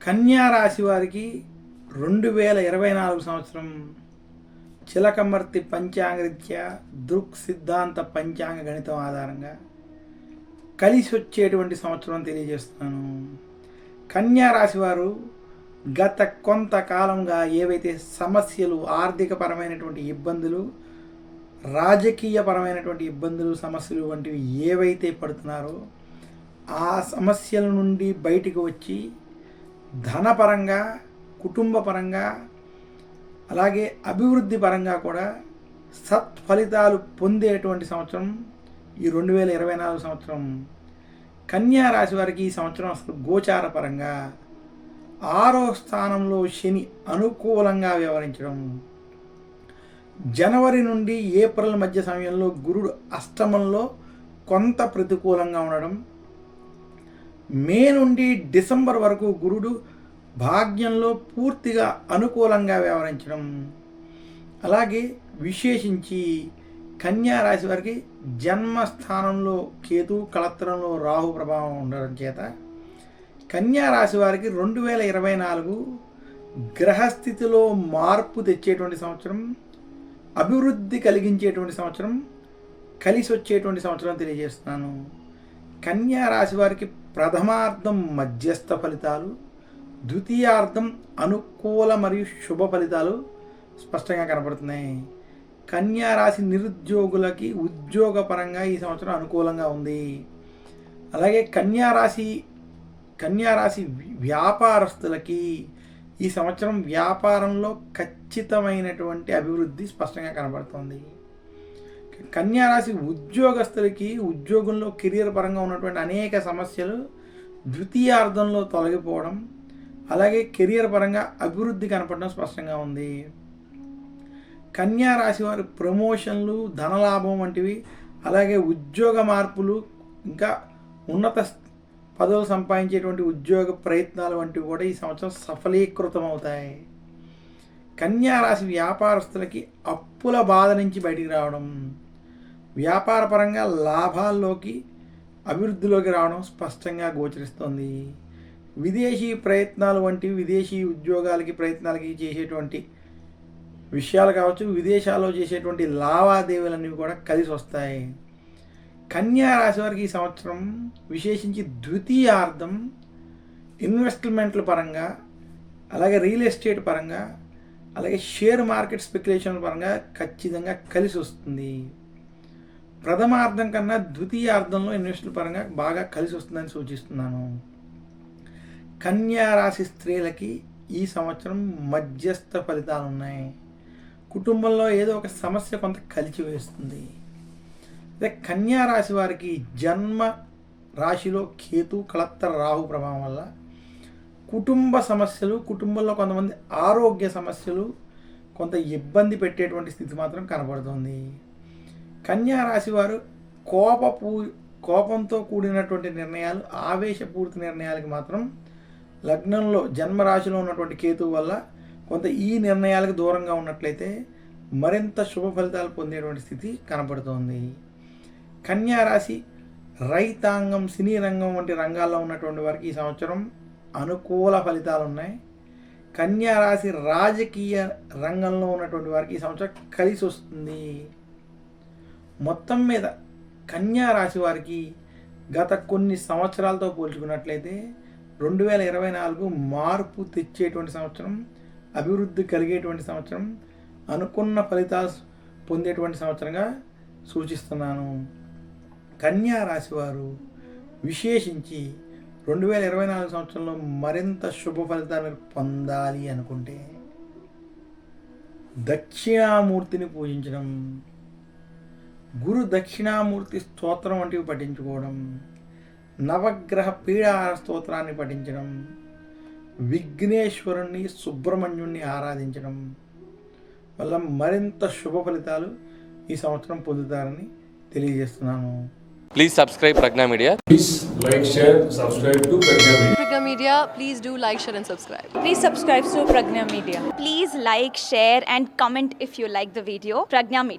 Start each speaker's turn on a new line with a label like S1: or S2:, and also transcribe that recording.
S1: కన్యా రాశి వారికి 2024 సంవత్సరం చిలకమర్తి పంచాంగరీత్యా దృక్ సిద్ధాంత పంచాంగ గణితం ఆధారంగా కలిసి వచ్చేటువంటి సంవత్సరం తెలియజేస్తున్నాను. కన్యా రాశి వారు గత కొంతకాలంగా ఏవైతే సమస్యలు, ఆర్థికపరమైనటువంటి ఇబ్బందులు, రాజకీయపరమైనటువంటి ఇబ్బందులు, సమస్యలు వంటివి ఏవైతే పడుతున్నారో ఆ సమస్యల నుండి బయటికి వచ్చి ధనపరంగా, కుటుంబపరంగా, అలాగే అభివృద్ధి పరంగా కూడా సత్ఫలితాలు పొందేటువంటి సంవత్సరం ఈ 2024 సంవత్సరం. కన్యా రాశి వారికి ఈ సంవత్సరం అసలు గోచార పరంగా 6వ స్థానంలో శని అనుకూలంగా వ్యవహరించడం, జనవరి నుండి ఏప్రిల్ మధ్య సమయంలో గురుడు అష్టమంలో కొంత ప్రతికూలంగా ఉండడం, మే నుండి డిసెంబర్ వరకు గురుడు భాగ్యంలో పూర్తిగా అనుకూలంగా వ్యవహరించడం, అలాగే విశేషించి కన్యా రాశి వారికి జన్మస్థానంలో కేతు, కళత్రంలో రాహు ప్రభావం ఉండడం చేత కన్యా రాశి వారికి 2024 గ్రహస్థితిలో మార్పు తెచ్చేటువంటి సంవత్సరం, అభివృద్ధి కలిగించేటువంటి సంవత్సరం, కలిసి వచ్చేటువంటి సంవత్సరం తెలియజేస్తున్నాను. కన్యా రాశి వారికి ప్రథమార్థం మధ్యస్థ ఫలితాలు, ద్వితీయార్థం అనుకూల మరియు శుభ ఫలితాలు స్పష్టంగా కనపడుతున్నాయి. కన్యా రాశి నిరుద్యోగులకి ఉద్యోగపరంగా ఈ సంవత్సరం అనుకూలంగా ఉంది. అలాగే కన్యా రాశి వ్యాపారస్తులకి ఈ సంవత్సరం వ్యాపారంలో ఖచ్చితమైనటువంటి అభివృద్ధి స్పష్టంగా కనబడుతుంది. కన్యా రాశి ఉద్యోగస్తులకి ఉద్యోగంలో కెరియర్ పరంగా ఉన్నటువంటి అనేక సమస్యలు ద్వితీయార్థంలో తొలగిపోవడం, అలాగే కెరియర్ పరంగా అభివృద్ధి కనపడడం స్పష్టంగా ఉంది. కన్యా రాశి వారి ప్రమోషన్లు, ధనలాభం వంటివి, అలాగే ఉద్యోగ మార్పులు, ఇంకా ఉన్నత పదవులు సంపాదించేటువంటి ఉద్యోగ ప్రయత్నాలు వంటివి కూడా ఈ సంవత్సరం సఫలీకృతం అవుతాయి. కన్యా రాశి వ్యాపారస్తులకి అప్పుల బాధ నుంచి బయటికి రావడం, వ్యాపారపరంగా లాభాల్లోకి, అభివృద్ధిలోకి రావడం స్పష్టంగా గోచరిస్తోంది. విదేశీ ప్రయత్నాలు వంటివి, విదేశీ ప్రయత్నాలకి చేసేటువంటి విషయాలు కావచ్చు, విదేశాల్లో చేసేటువంటి లావాదేవీలన్నీ కూడా కలిసి వస్తాయి. కన్యా రాశి వారికి ఈ సంవత్సరం విశేషించి ద్వితీయార్థం ఇన్వెస్ట్మెంట్ల పరంగా, అలాగే రియల్ ఎస్టేట్ పరంగా, అలాగే షేర్ మార్కెట్ స్పెక్యులేషన్ పరంగా ఖచ్చితంగా కలిసి వస్తుంది. ప్రథమార్థం కన్నా ద్వితీయార్థంలో ఇన్వెస్ట్మెంట్ పరంగా బాగా కలిసి వస్తుందని సూచిస్తున్నాను. కన్యా రాశి స్త్రీలకి ఈ సంవత్సరం మధ్యస్థ ఫలితాలు ఉన్నాయి. కుటుంబంలో ఏదో ఒక సమస్య కొంత కలిచివేస్తుంది. అదే కన్యా రాశి వారికి జన్మ రాశిలో కేతు, కళత్ర, రాహు ప్రభావం వల్ల కుటుంబ సమస్యలు, కుటుంబంలో కొంతమంది ఆరోగ్య సమస్యలు కొంత ఇబ్బంది పెట్టేటువంటి స్థితి మాత్రం కనబడుతుంది. కన్యా రాశి వారు కోపంతో కూడినటువంటి నిర్ణయాలు, ఆవేశపూరిత నిర్ణయాలకి మాత్రం లగ్నంలో జన్మరాశిలో ఉన్నటువంటి కేతువు వల్ల కొంత ఈ నిర్ణయాలకు దూరంగా ఉన్నట్లయితే మరింత శుభ ఫలితాలు పొందేటువంటి స్థితి కనపడుతోంది. కన్యా రాశి రైతాంగం, సినీ రంగం వంటి రంగాల్లో ఉన్నటువంటి వారికి ఈ సంవత్సరం అనుకూల ఫలితాలు ఉన్నాయి. కన్యా రాశి రాజకీయ రంగంలో ఉన్నటువంటి వారికి ఈ సంవత్సరం కలిసి వస్తుంది. మొత్తం మీద కన్యా రాశి వారికి గత కొన్ని సంవత్సరాలతో పోల్చుకున్నట్లయితే 2024 మార్పు తెచ్చేటువంటి సంవత్సరం, అభివృద్ధి కలిగేటువంటి సంవత్సరం, అనుకున్న ఫలితాలు పొందేటువంటి సంవత్సరంగా సూచిస్తున్నాను. కన్యా రాశి వారు విశేషించి 2024 సంవత్సరంలో మరింత శుభ ఫలితాలు పొందాలి అనుకుంటే దక్షిణామూర్తిని పూజించడం, గురు దక్షిణామూర్తి స్తోత్రం వంటివి పఠించుకోవడం, నవగ్రహ పీడాహార స్తోత్రాన్ని పఠించడం, విఘ్నేశ్వరుణ్ణి, సుబ్రహ్మణ్యుణ్ణి ఆరాధించడం వల్ల మరింత శుభ ఫలితాలు ఈ సంవత్సరం పొందుతారని తెలియజేస్తున్నాను.
S2: Please subscribe Pragna Media.
S3: Please like, share, subscribe to Pragna Media.
S4: Pragna Media, please do like, share and subscribe.
S5: Please subscribe to Pragna Media.
S6: Please like, share and comment if you like the video. Pragna Media.